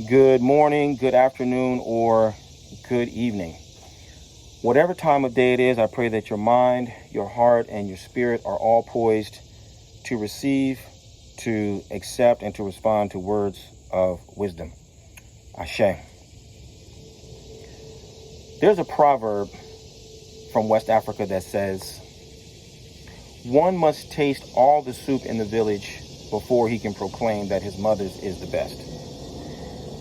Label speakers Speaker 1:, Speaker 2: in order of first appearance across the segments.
Speaker 1: good morning, good afternoon, or good evening. Whatever time of day it is, I pray that your mind, your heart, and your spirit are all poised to receive, to accept, and to respond to words of wisdom. Ashe. There's a proverb from West Africa that says, one must taste all the soup in the village before he can proclaim that his mother's is the best.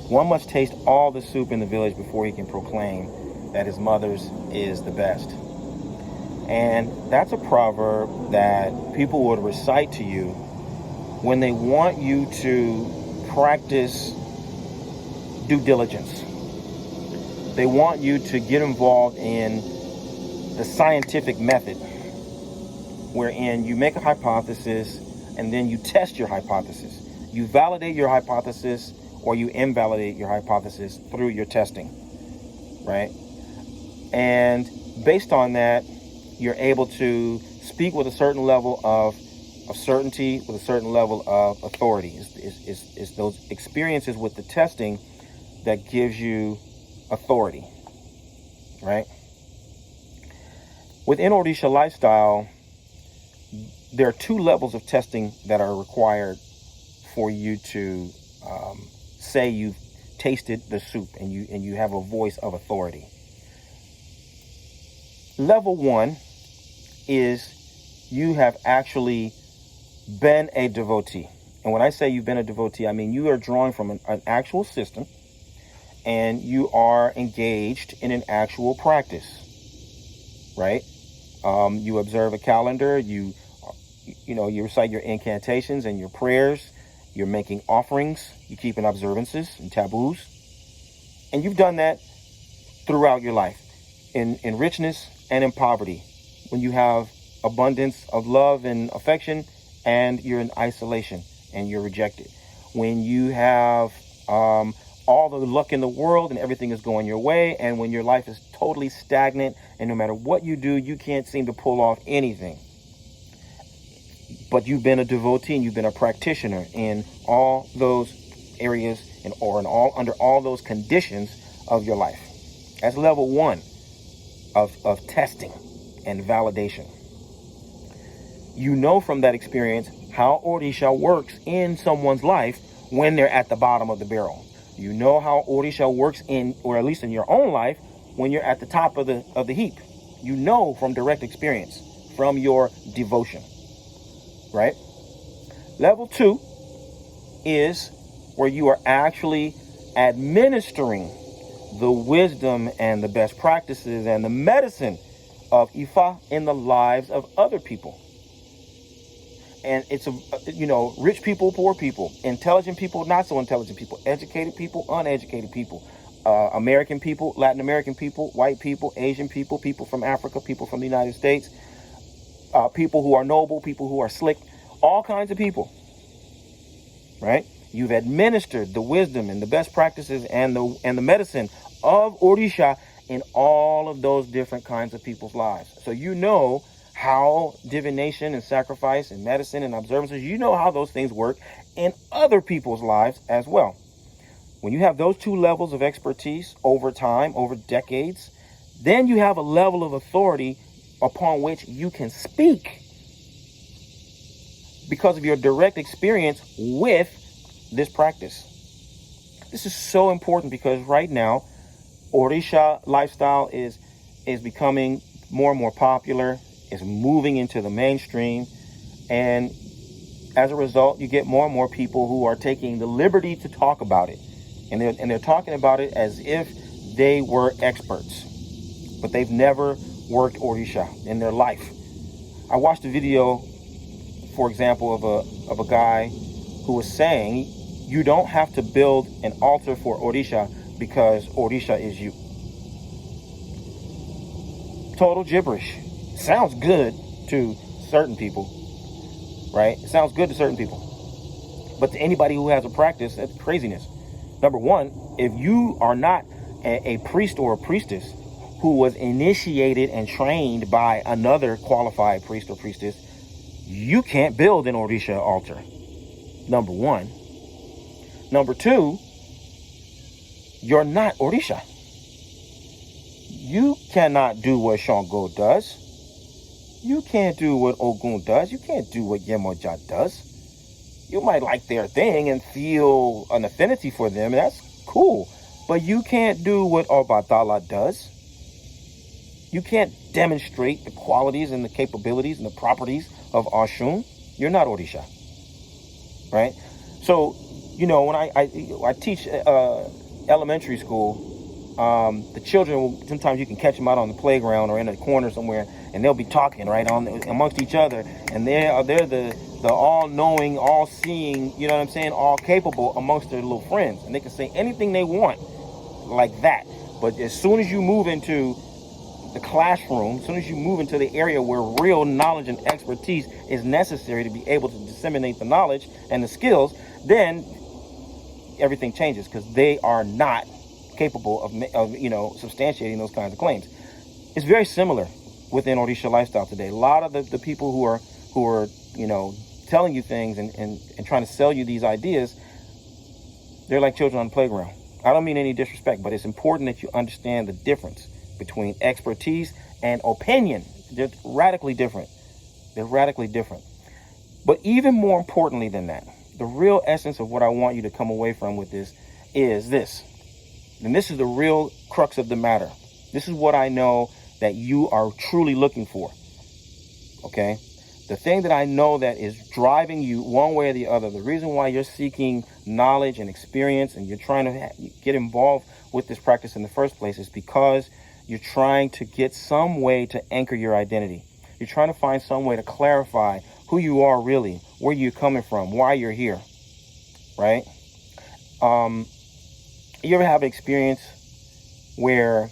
Speaker 1: One must taste all the soup in the village before he can proclaim that his mother's is the best. And that's a proverb that people would recite to you when they want you to practice due diligence. They want you to get involved in the scientific method, wherein you make a hypothesis and then you test your hypothesis. You validate your hypothesis or you invalidate your hypothesis through your testing, right? And based on that, you're able to speak with a certain level of certainty, with a certain level of authority. It's those experiences with the testing that gives you authority, right? Within Orisha lifestyle, there are two levels of testing that are required for you to say you've tasted the soup and you have a voice of authority. Level one is you have actually been a devotee. And when I say you've been a devotee, I mean you are drawing from an actual system and you are engaged in an actual practice, right? You observe a calendar, you recite your incantations and your prayers, you're making offerings, you're keeping observances and taboos. And you've done that throughout your life, in richness and in poverty, when you have abundance of love and affection and you're in isolation and you're rejected. When you have all the luck in the world and everything is going your way, and when your life is totally stagnant and no matter what you do, you can't seem to pull off anything. But you've been a devotee and you've been a practitioner in all those areas under all those conditions of your life. That's level one of testing and validation. You know from that experience how Orisha works in someone's life when they're at the bottom of the barrel. You know how Orisha works or at least in your own life, when you're at the top of the heap. You know from direct experience, from your devotion. Right? Level two is where you are actually administering the wisdom and the best practices and the medicine of Ifa in the lives of other people. And it's rich people, poor people, intelligent people, not so intelligent people, educated people, uneducated people, American people, Latin American people, white people, Asian people, people from Africa, people from the United States, people who are noble, people who are slick, all kinds of people, right? You've administered the wisdom and the best practices and the medicine of Orisha in all of those different kinds of people's lives. So you know how divination and sacrifice and medicine and observances, you know how those things work in other people's lives as well. When you have those two levels of expertise over time, over decades, then you have a level of authority upon which you can speak because of your direct experience with this practice. This is so important because right now, Orisha lifestyle is becoming more and more popular, is moving into the mainstream, and as a result, you get more and more people who are taking the liberty to talk about it, and they're talking about it as if they were experts, but they've never worked Orisha in their life. I watched a video, for example, of a guy who was saying you don't have to build an altar for Orisha because Orisha is you. Total gibberish. Sounds good to certain people, right? It sounds good to certain people. But to anybody who has a practice, that's craziness. Number one, if you are not a priest or a priestess who was initiated and trained by another qualified priest or priestess, you can't build an Orisha altar. Number one. Number two, You're not Orisha. You cannot do what Shango does. You can't do what Ogun does. You can't do what Yemoja does. You might like their thing and feel an affinity for them, and that's cool. But you can't do what Obatala does. You can't demonstrate the qualities and the capabilities and the properties of Oshun. You're not Orisha, right? So, when I teach elementary school, the children, sometimes you can catch them out on the playground or in a corner somewhere, and they'll be talking right amongst each other, and they're the all-knowing, all-seeing, all-capable amongst their little friends, and they can say anything they want like that. But as soon as you move into the classroom, as soon as you move into the area where real knowledge and expertise is necessary to be able to disseminate the knowledge and the skills, then everything changes, because they are not capable of substantiating those kinds of claims. It's very similar within Orisha lifestyle today. A lot of the people who are telling you things and trying to sell you these ideas, they're like children on the playground. I don't mean any disrespect, but it's important that you understand the difference between expertise and opinion. They're radically different. But even more importantly than that, the real essence of what I want you to come away from with this is this. And this is the real crux of the matter. This is what I know that you are truly looking for. Okay? The thing that I know that is driving you one way or the other, the reason why you're seeking knowledge and experience and you're trying to get involved with this practice in the first place, is because you're trying to get some way to anchor your identity. You're trying to find some way to clarify who you are really, where you're coming from, why you're here, right? You ever have an experience where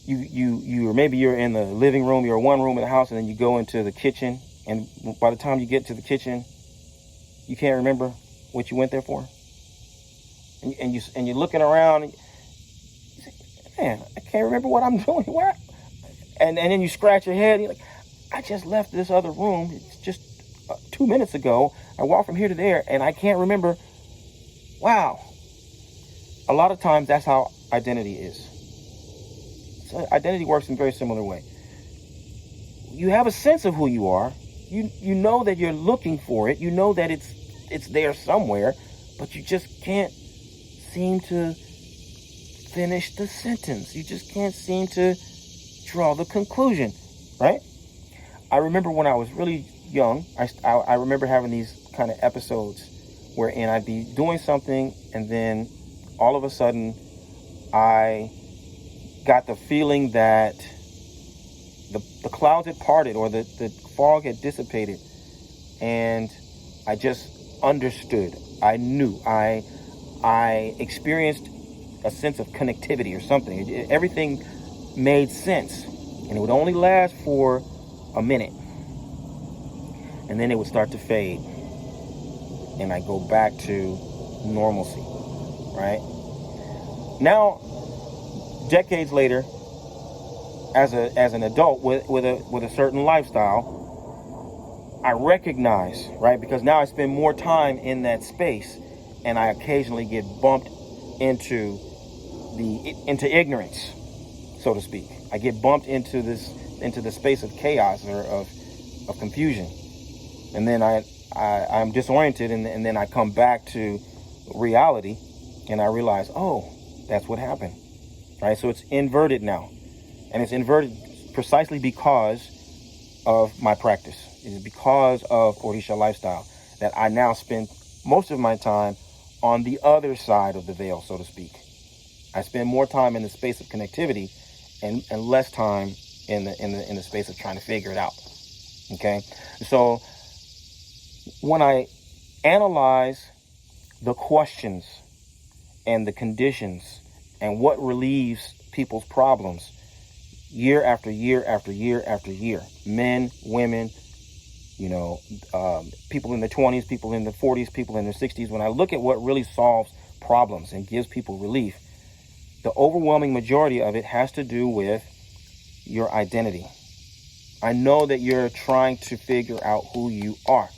Speaker 1: maybe you're in the living room, you're in one room in the house, and then you go into the kitchen, and by the time you get to the kitchen, you can't remember what you went there for, and you're looking around, and you say, man, I can't remember what I'm doing. Where? And then you scratch your head, and you're like, I just left this other room. It's just 2 minutes ago. I walked from here to there, and I can't remember. Wow. A lot of times, that's how identity is. So identity works in a very similar way. You have a sense of who you are. You know that you're looking for it. You know that it's there somewhere, but you just can't seem to finish the sentence. You just can't seem to draw the conclusion, right? I remember when I was really young, I remember having these kind of episodes wherein I'd be doing something, and then all of a sudden I got the feeling that the clouds had parted, or the fog had dissipated, and I just understood. I knew. I experienced a sense of connectivity or something. Everything made sense, and it would only last for a minute, and then it would start to fade, and I go back to normalcy, right? Now, decades later, as an adult with a certain lifestyle, I recognize, right, because now I spend more time in that space, and I occasionally get bumped into ignorance, so to speak. I get bumped into the space of chaos or of confusion, and then I'm disoriented, and then I come back to reality, and I realize, oh, that's what happened, right? So it's inverted now, and it's inverted precisely because of my practice. It is because of Orisha lifestyle that I now spend most of my time on the other side of the veil, so to speak. I spend more time in the space of connectivity and less time in the space of trying to figure it out. Okay, so when I analyze the questions and the conditions and what relieves people's problems year after year after year after year, men, women, people in their 20s, people in their 40s, people in their 60s, when I look at what really solves problems and gives people relief, the overwhelming majority of it has to do with your identity. I know that you're trying to figure out who you are.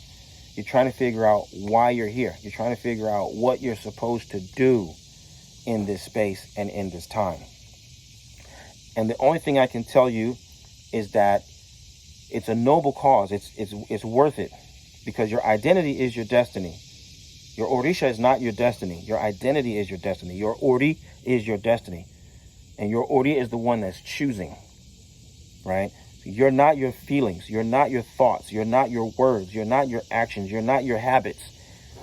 Speaker 1: You're trying to figure out why you're here. You're trying to figure out what you're supposed to do. in this space and in this time. And the only thing I can tell you is that it's a noble cause. It's worth it, because your identity is your destiny. Your Orisha is not your destiny. Your identity is your destiny. Your Ori is your destiny. And your Ori is the one that's choosing, right? You're not your feelings. You're not your thoughts. You're not your words. You're not your actions. You're not your habits.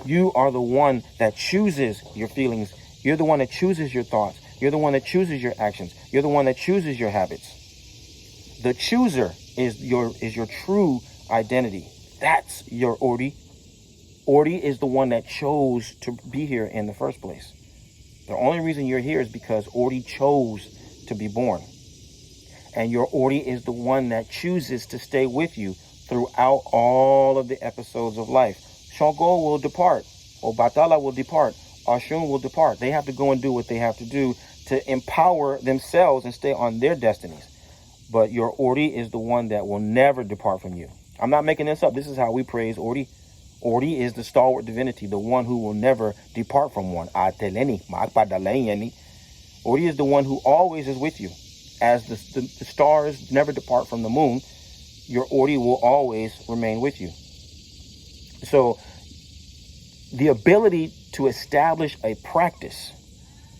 Speaker 1: You are the one that chooses your feelings. You're the one that chooses your thoughts. You're the one that chooses your actions. You're the one that chooses your habits. The chooser is your true identity. That's your Ori. Ori is the one that chose to be here in the first place. The only reason you're here is because Ori chose to be born. And your Ori is the one that chooses to stay with you throughout all of the episodes of life. Shango will depart. Obatala will depart. Ashun will depart. They have to go and do what they have to do to empower themselves and stay on their destinies. But your Ori is the one that will never depart from you. I'm not making this up. This is how we praise Ori. Ori is the stalwart divinity, the one who will never depart from one. Ori is the one who always is with you. As the stars never depart from the moon, your Ori will always remain with you. So the ability to establish a practice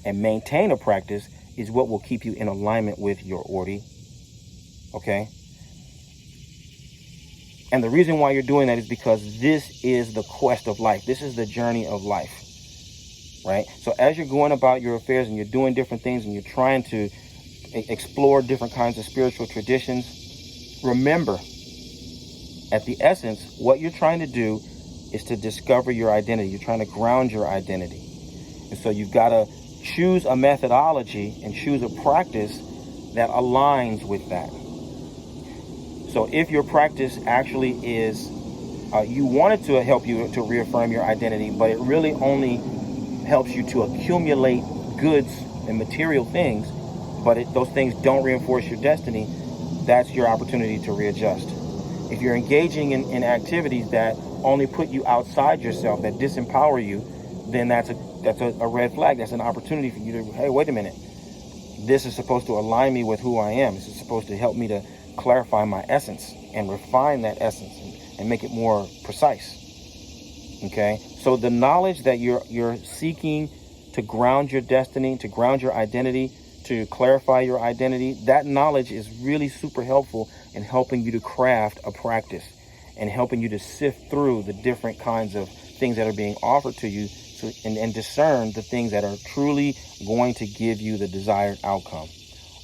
Speaker 1: and maintain a practice is what will keep you in alignment with your Ori. Okay? And the reason why you're doing that is because this is the quest of life. This is the journey of life, right? So as you're going about your affairs and you're doing different things and you're trying to explore different kinds of spiritual traditions, remember, at the essence, what you're trying to do is to discover your identity. You're trying to ground your identity. And so you've got to choose a methodology and choose a practice that aligns with that. So if your practice actually is, you want it to help you to reaffirm your identity, but it really only helps you to accumulate goods and material things, but those things don't reinforce your destiny, that's your opportunity to readjust. If you're engaging in activities that only put you outside yourself, that disempower you, then that's a red flag. That's an opportunity for you to, hey, wait a minute. This is supposed to align me with who I am. This is supposed to help me to clarify my essence and refine that essence and make it more precise. Okay? So the knowledge that you're seeking to ground your destiny, to ground your identity, to clarify your identity, that knowledge is really super helpful in helping you to craft a practice and helping you to sift through the different kinds of things that are being offered to you and discern the things that are truly going to give you the desired outcome,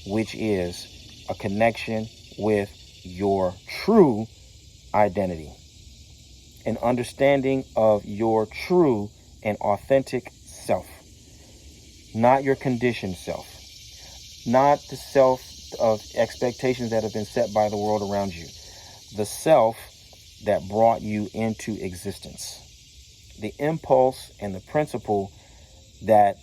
Speaker 1: which is a connection with your true identity, an understanding of your true and authentic self, not your conditioned self, not the self of expectations that have been set by the world around you, the self that brought you into existence, the impulse and the principle that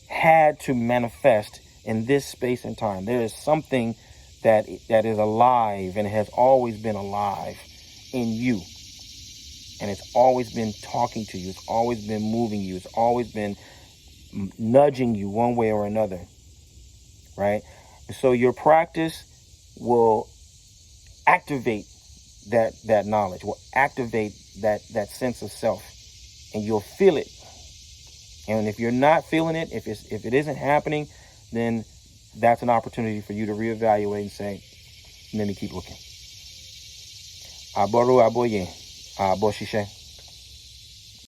Speaker 1: had to manifest in this space and time. There is something that is alive and has always been alive in you. And it's always been talking to you. It's always been moving you. It's always been nudging you one way or another, right? And so your practice will activate that knowledge, will activate that sense of self, and you'll feel it. And if you're not feeling it, if it isn't happening, then that's an opportunity for you to reevaluate and say, let me keep looking. Aboru aboye, aboshishe.